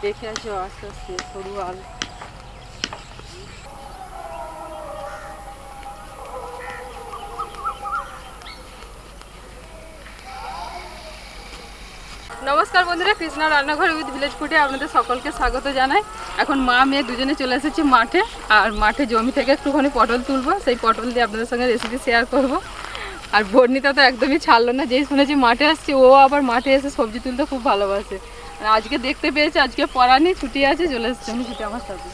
দেখে আছে আস্তে আস্তে সরু আল। নমস্কার বন্ধুরা, কৃষ্ণা রান্নাঘর উইথ ভিলেজ ফুডে আপনাদের সকলকে স্বাগত জানাই। এখন মা মেয়ে দুজনে চলে এসেছি মাঠে, আর মাঠে জমি থেকে একটুখানি পটল তুলবো, সেই পটল দিয়ে আপনাদের সঙ্গে রেসিপি শেয়ার করব। আর বর্ণিতা তো একদমই ছাড়লো না, যেই শুনেছি মাঠে আসছি ও আবার মাঠে এসে সবজি তুলতে খুব ভালোবাসে। আজকে দেখতে পেয়েছে, আজকে পড়া নেই, ছুটি আছে, চলে এসেছে আমি ছুটি আমার সাথে।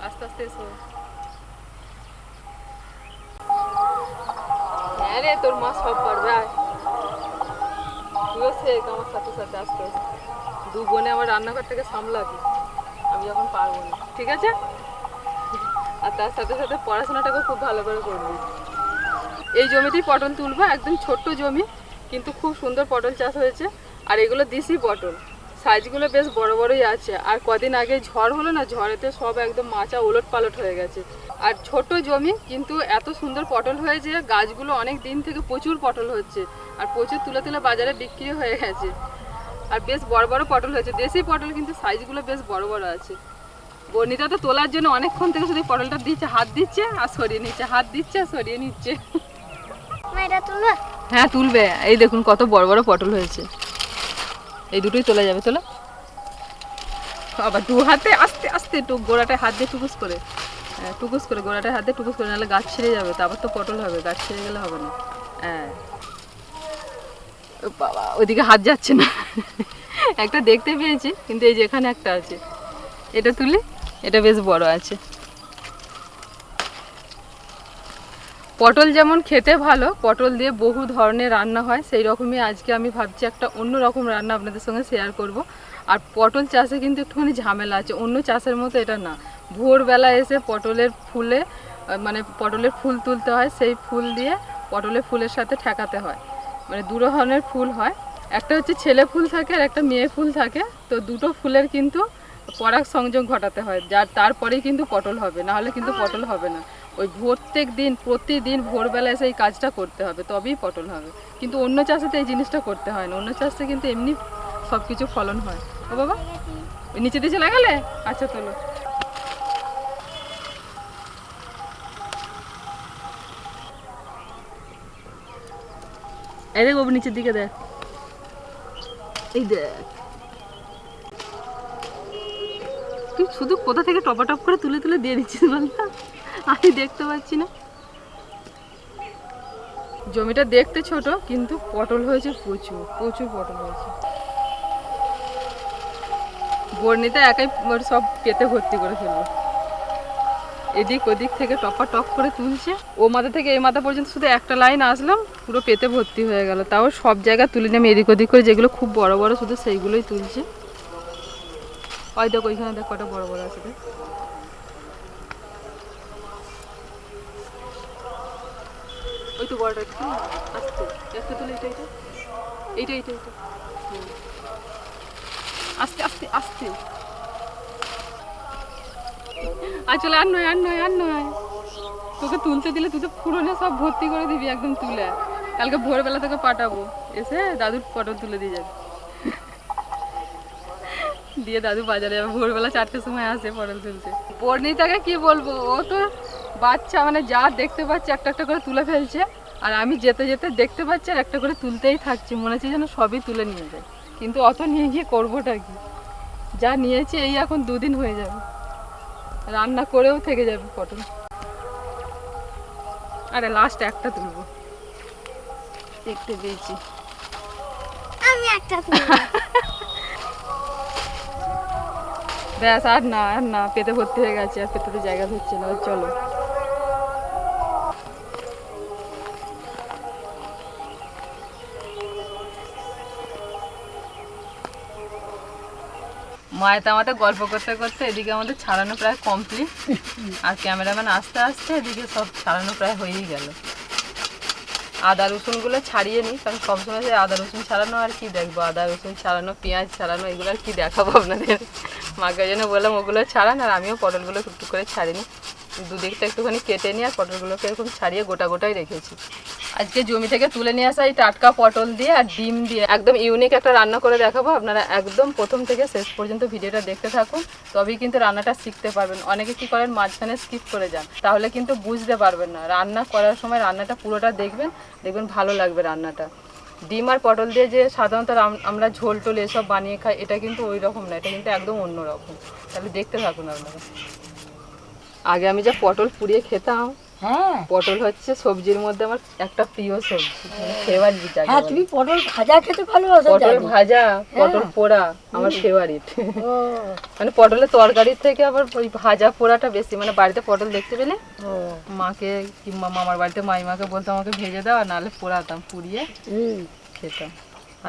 আস্তে আস্তে এসো। হ্যাঁ রে, তোর মা সব পারবে, আয় তুইও শেখ আমার সাথে সাথে আস্তে আস্তে। দু বোনে আমার রান্নাঘরটাকে সামলাবি, আমি যখন পারবো না, ঠিক আছে? আর তার সাথে সাথে পড়াশোনাটাকেও খুব ভালো করে করবি। এই জমিতেই পটল তুলবো, একদম ছোট্ট জমি, কিন্তু খুব সুন্দর পটল চাষ হয়েছে। আর এগুলো দেশি পটল, সাইজগুলো বেশ বড় বড়ই আছে। আর কদিন আগে ঝড় হলো না, ঝড়েতে সব একদম মাচা ওলট পালট হয়ে গেছে। আর ছোট জমি কিন্তু এত সুন্দর পটল হয়েছে, গাছগুলো অনেক দিন থেকে প্রচুর পটল হচ্ছে, আর প্রচুর তুলে তুলে বাজারে বিক্রি হয়ে গেছে। আর বেশ বড় বড় পটল হয়েছে, দেশি পটল, কিন্তু সাইজগুলো বেশ বড় বড় আছে। বর্ণিতা তো তোলার জন্য অনেকক্ষণ থেকে শুধু পটলটা দিচ্ছে, হাত দিচ্ছে আর সরিয়ে নিচ্ছে, হাত দিচ্ছে আর সরিয়ে নিচ্ছে। হ্যাঁ তুলবে, এই দেখুন কত বড় বড় পটল হয়েছে, এই দুটোই তোলা যাবে। চলো আবার দু হাতে আস্তে আস্তে একটু গোড়াটায় হাত দিয়ে টুকুস করে, টুকুস করে গোড়াটায় হাত দিয়ে টুকুস করে, নাহলে গাছ ছিঁড়ে যাবে, তারপর তো পটল হবে, গাছ ছিঁড়ে গেলে হবে না। হ্যাঁ বাবা, ওইদিকে হাত যাচ্ছে না। একটা দেখতে পেয়েছি, কিন্তু এই যে এখানে একটা আছে, এটা তুলি, এটা বেশ বড় আছে। পটল যেমন খেতে ভালো, পটল দিয়ে বহু ধরনের রান্না হয়, সেই রকমই আজকে আমি ভাবছি একটা অন্য রকম রান্না আপনাদের সঙ্গে শেয়ার করব। আর পটল চাষে কিন্তু একটুখানি ঝামেলা আছে, অন্য চাষের মতো এটা না। ভোরবেলা এসে পটলের ফুলে, মানে পটলের ফুল তুলতে হয়, সেই ফুল দিয়ে পটলের ফুলের সাথে ঠেকাতে হয়। মানে দু ধরনের ফুল হয়, একটা হচ্ছে ছেলে ফুল থাকে আর একটা মেয়ে ফুল থাকে। তো দুটো ফুলের কিন্তু পরাগ সংযোগ ঘটাতে হয়, যার তারপরেই কিন্তু পটল হবে, না হলে কিন্তু পটল হবে না। ওই প্রতিদিন ভোরবেলা এসে এই কাজটা করতে হবে, তবেই পটল হবে। কিন্তু অন্য চাষেতে এই জিনিসটা করতে হয় না, অন্য চাষে কিন্তু এমনি সব কিছু ফলন হয়। ও বাবা, ওই নিচে দিয়ে চলে গেলে? আচ্ছা তোলো। এই দেখ বাবু, নিচের দিকে দেখ, এই দেখ। তুই শুধু কোথা থেকে টপাটপ করে তুলে তুলে দিয়ে দিচ্ছিস বলতো, আমি দেখতে পাচ্ছি না। জমিটা দেখতে ছোট, কিন্তু পটল হয়েছে প্রচুর প্রচুর পটল হয়েছে। বর্ণিতা একাই সব পেতে ভর্তি করে ফেলবো, এদিক ওদিক থেকে টপ করে তুলছে। ও মাথা থেকে এই মাথা পর্যন্ত শুধু একটা লাইন আসলাম, পুরো পেতে ভর্তি হয়ে গেল। তাও সব জায়গা তুলে নিয়ে আমি এদিক ওদিক করে, যেগুলো খুব বড় বড় শুধু সেইগুলোই তুলছে। ওই দেখ, ওইখানে দেখ কটা বড় বড় আছে। ওই তো বড়টা একটু আস্তে একটা তুলে, এইটা এইটা এইটা এইটা এইটা আস্তে আস্তে আস্তে। আর চলে, আর নয় আর নয় আর নয়, তোকে তুলতে দিলে তুই তো পুরোনো সব ভর্তি করে দিবি একদম তুলে। কালকে ভোরবেলা তোকে পাঠাবো, এসে দাদুর পটল তুলে দিয়ে যাবে, দিয়ে দাদু বাজারে যাবে। ভোরবেলা 4টের সময় আসে পটল তুলতে। বর্ণিতাকে কি বলবো, ও তো বাচ্চা, মানে যা দেখতে পাচ্ছে একটা একটা করে তুলে ফেলছে। আর আমি যেতে যেতে দেখতে পাচ্ছি আর একটা করে তুলতেই থাকছি, মনে হচ্ছে যেন সবই তুলে নিয়ে যায়। কিন্তু অত নিয়ে গিয়ে করবোটা কি, যা নিয়েছি এই এখন 2 দিন হয়ে যাবে, রান্না করেও থেকে যাবে পটল। আরে লাস্ট একটা তুলবো, দেখতে পেয়েছি আমি একটা তুলবো। ব্যাস, আর না আর না, পেতে ভর্তি হয়ে গেছে, আর পেতে জায়গা ধরছে না। চলো মায়ের তো আমাদের গল্প করতে করতে এদিকে আমাদের ছাড়ানো প্রায় কমপ্লিট, আর ক্যামেরাম্যান আস্তে আস্তে এদিকে সব ছাড়ানো প্রায় হয়েই গেল। আদা রসুনগুলো ছাড়িয়ে নিই, কারণ সবসময় সেই আদা রসুন ছাড়ানো আর কি দেখবো, আদা রসুন ছাড়ানো, পেঁয়াজ ছাড়ানো, এগুলো আর কি দেখাবো আপনাদের। মাকে জন্য বললাম ওগুলো ছাড়ান, আর আমিও পটলগুলো টুকটুক করে ছাড়িয়ে নিই। দুদিকটা একটুখানি কেটে নিয়ে আর পটলগুলোকে এরকম ছাড়িয়ে গোটা গোটাই রেখেছি। আজকে জমি থেকে তুলে নিয়ে আসা এই টাটকা পটল দিয়ে আর ডিম দিয়ে একদম ইউনিক একটা রান্না করে দেখাবো। আপনারা একদম প্রথম থেকে শেষ পর্যন্ত ভিডিওটা দেখতে থাকুন, তবেই কিন্তু রান্নাটা শিখতে পারবেন। অনেকে কি করেন মাঝখানে স্কিপ করে যান, তাহলে কিন্তু বুঝতে পারবেন না। রান্না করার সময় রান্নাটা পুরোটা দেখবেন, দেখবেন ভালো লাগবে রান্নাটা। ডিম আর পটল দিয়ে যে সাধারণত আমরা ঝোল টোল এসব বানিয়ে খাই, এটা কিন্তু ওই রকম না, এটা কিন্তু একদম অন্য রকম। তাহলে দেখতে থাকুন আপনারা। আগে আমি যা পটল পুড়িয়ে খেতাম, হ্যাঁ পটল হচ্ছে সবজির মধ্যে আমার একটা প্রিয় সবজি, ফেভারিট। হ্যাঁ তুমি পটল ভাজা খেতে ভালোবাসো? পটল ভাজা, পটল পোড়া আমার ফেভারিট। মানে পটলের তরকারির থেকে আবার ওই ভাজা পোড়াটা বেশি। মানে বাড়িতে পটল দেখতে পেলে মাকে কিংবা মামার বাড়িতে মাইমাকে বলতাম আমাকে ভেজে দাও, আর নাহলে পোড়াতাম, পুড়িয়ে খেতাম।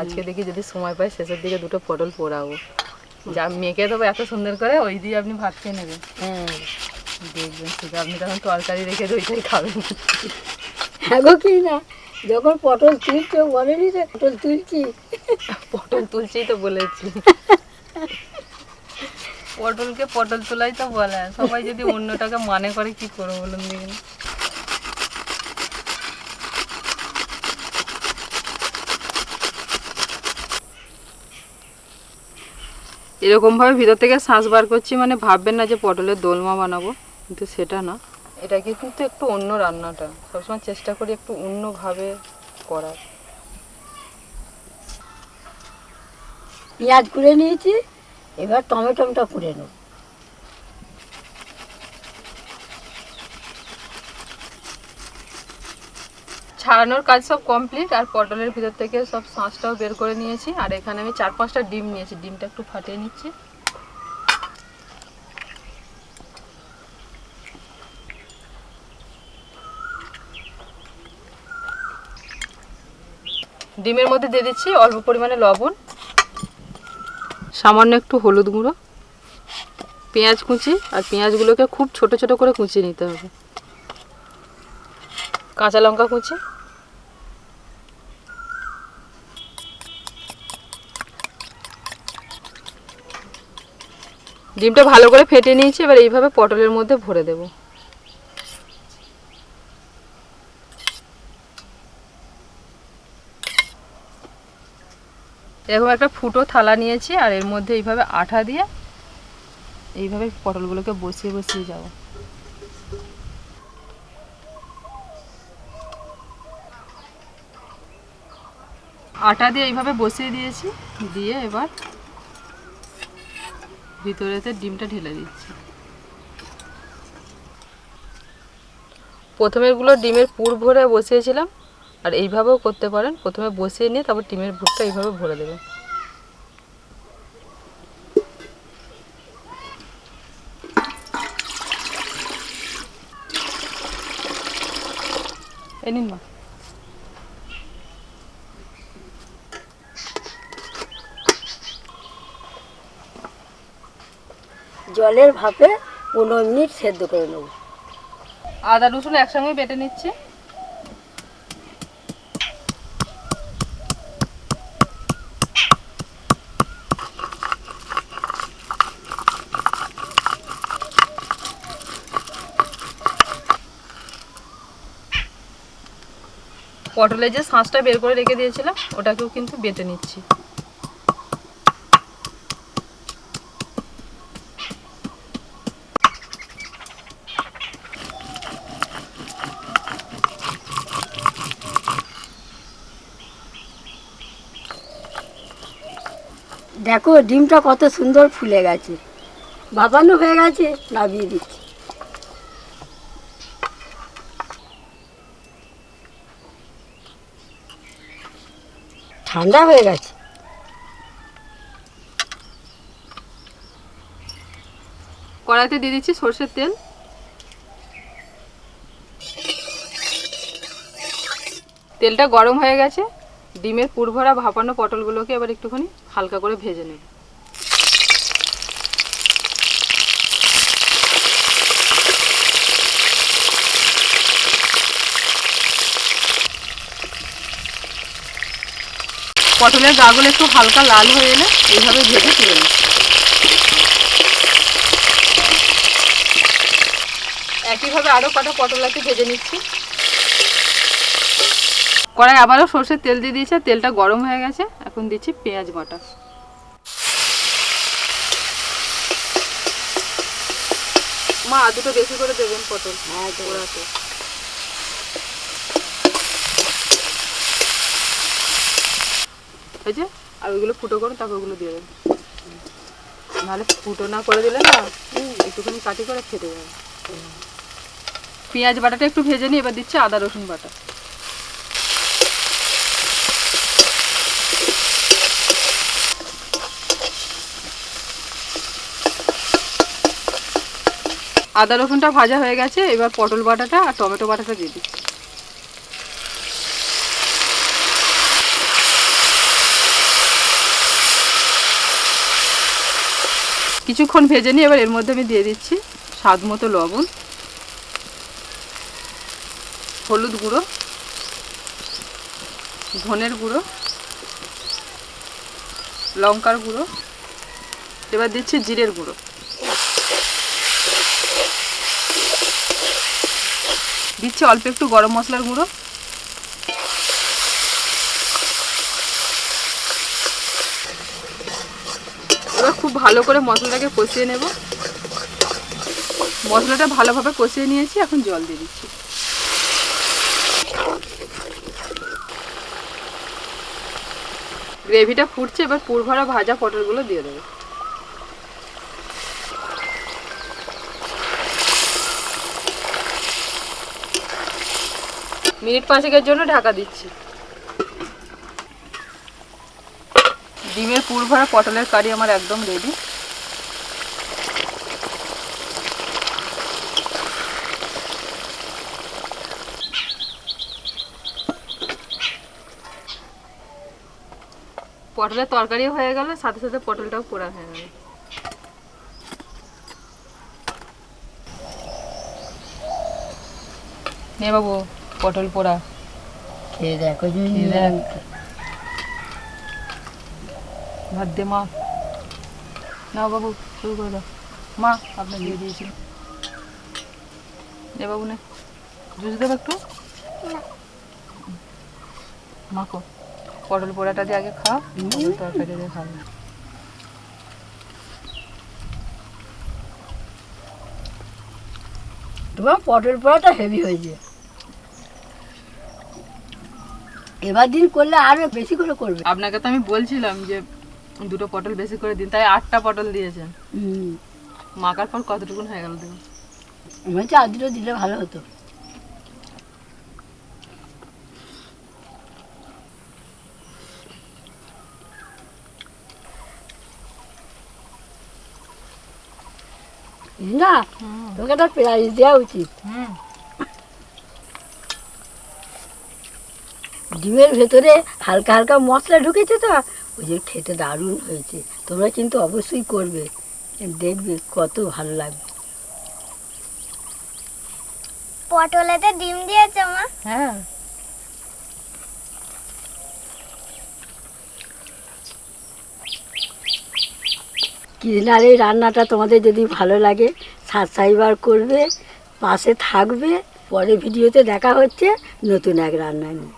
আজকে দেখি যদি সময় পাই শেষের দিকে দুটো পটল পোড়াবো, যা মেখে দেবো এত সুন্দর করে, ওই দিয়ে আপনি ভাত খেয়ে নেবেন। দেখবেন শুধু আপনি তখন তরকারি রেখে ওইটাই খাবেন। হ্যাঁ গো, কি না যখন পটল তুলছো বলেনি যে পটল তুলছি, পটল তুলছেই তো বলেছি। পটলকে পটল তোলাই তো বলে, সবাই যদি অন্যটাকে মানে করে কি করবো বলুন দেখুন। এরকম ভাবে ভিতর থেকে শ্বাস বার করছি, মানে ভাববেন না যে পটলের দোলমা বানাবো, কিন্তু সেটা না। এটা কিন্তু একটু অন্য রান্নাটা, সবসময় চেষ্টা করি একটু অন্যভাবে করার। পেঁয়াজ কুড়ে নিয়েছি, এবার টমেটোটা কুড়ে নেব। ছাড়ানোর কাজ সব কমপ্লিট, আর পটলের ভিতর থেকে সব শাঁসটাও বের করে নিয়েছি। আর এখানে আমি 4-5টা ডিম নিয়েছি, ডিমটা একটু ফাটিয়ে নিচ্ছি। ডিমের মধ্যে দিয়ে দিচ্ছি অল্প পরিমাণে লবণ, সামান্য একটু হলুদ গুঁড়ো, পেঁয়াজ কুচি, আর পেঁয়াজগুলোকে খুব ছোট ছোট করে কুচিয়ে নিতে হবে, কাঁচা লঙ্কা কুচি, ডিমটা ভালো করে ফেটে নিয়েছি। এবার এইভাবে পটলের মধ্যে ভরে দেব। এরকম একটা ফুটো থালা নিয়েছি, আর এর মধ্যে এইভাবে আঠা দিয়ে এইভাবে পটলগুলোকে বসিয়ে বসিয়ে যাব। আটা দিয়ে এইভাবে বসিয়ে দিয়েছি, দিয়ে এবার ভিতরেতে ডিমটা ঢেলে দিচ্ছি। প্রথমেরগুলো ডিমের পুর ভরে বসিয়েছিলাম, আর এইভাবেও করতে পারেন। প্রথমে বসিয়ে নিয়ে তারপর ডিমের পুরটা এইভাবে ভরে দেবেন। এই নিন মা। জলের ভাপে 15 মিনিট সেদ্ধ করে নেব। আদা রসুন একসঙ্গে বেটে নিচ্ছি। পটলের যে শাঁসটা বের করে রেখে দিয়েছিলাম ওটাকেও কিন্তু বেটে নিচ্ছি। দেখো ডিমটা কত সুন্দর ফুলে গেছে, ভাপানো হয়ে গেছে, নামিয়ে দিচ্ছি। ঠান্ডা হয়ে গেছে। কড়াইতে দিয়ে দিচ্ছি সরষের তেল। তেলটা গরম হয়ে গেছে, ডিমের পুর ভরা ভাপানো পটলগুলোকে এবার একটুখানি হালকা করে ভেজে নেব। পটলের গাগুলো একটু হালকা লাল হয়ে এলে এইভাবে ভেজে তুলে নিই। একইভাবে আরও কটা পটল আছে ভেজে নিচ্ছি। কড়াই আবারও সর্ষের তেল দিয়ে দিয়েছে, তেলটা গরম হয়ে গেছে। এখন দিচ্ছি পেঁয়াজ বাটা। মা দুটো বেশি করে দেবেন পটল। হ্যাঁ পোড়াতে এই যে, আর ওইগুলো ফুটো করুন, তারপর ওগুলো দিয়ে দেবেন। নাহলে ফুটো না করে দিলে না একটুখানি কাটি করে ফেটে যাবে। পেঁয়াজ বাটাটা একটু ভেজে নিই। এবার দিচ্ছি আদা রসুন বাটা। আদা রসুনটা ভাজা হয়ে গেছে। এবার পটল বাটাটা আর টমেটো বাটাটা দিয়ে দিচ্ছি। কিছুক্ষণ ভেজে নিয়ে এবার এর মধ্যে আমি দিয়ে দিচ্ছি স্বাদ মতো লবণ, হলুদ গুঁড়ো, ধনের গুঁড়ো, লঙ্কার গুঁড়ো, এবার দিচ্ছি জিরের গুঁড়ো। দিচ্ছি অল্প একটু গরম মশলার গুঁড়ো। এবার খুব ভালো করে মশলাটাকে কষিয়ে নেব। মশলাটা ভালোভাবে কষিয়ে নিয়েছি, এখন জল দিয়ে দিচ্ছি। গ্রেভিটা ফুটছে, এবার পুরভরা ভাজা পটলগুলো দিয়ে দেবো। মিনিট 5 জন্য ঢাকা দিচ্ছি। ডিমের পুরভরা পটলের কারি আমার একদম রেডি। পটলের তরকারিও হয়ে গেল, সাথে সাথে পটলটাও পোড়া হয়ে গেল। নে বাবু পটল পোড়া খেয়ে দেখো। ভাত দে মা। নাও বাবু শুরু করে দাও। মা আপনার দিয়ে দিয়েছি। নে বাবু নে, জুস দেবো একটু। মাখো পটল পোড়াটা দিয়ে আগে খাও, তরকারি দিয়ে খাবে। তোমার পটল পোড়াটা হেভি হয়েছে। এবার দিন করলে আরো বেশি করে করবে। আপনাকে তো আমি বলছিলাম যে দুটো পটল বেশি করে দিন, তাই 8টা পটল দিয়েছেন। মাখার পর কতটুকুন হয়ে গেল দেখুন। মনে হচ্ছে আর দুটো দিলে ভালো হতো। না তোকে তো প্রাইজ দেওয়া উচিত। ডিমের ভেতরে হালকা হালকা মশলা ঢুকেছে তো, ওই যে খেতে দারুণ হয়েছে। তোমরা কিন্তু অবশ্যই করবে, দেখবে কত ভালো লাগবে। পটলেতে ডিম দিয়েছে মা? হ্যাঁ। কিনার এই রান্নাটা তোমাদের যদি ভালো লাগে সাবস্ক্রাইবার করবে, পাশে থাকবে। পরে ভিডিওতে দেখা হচ্ছে নতুন এক রান্না নিয়ে।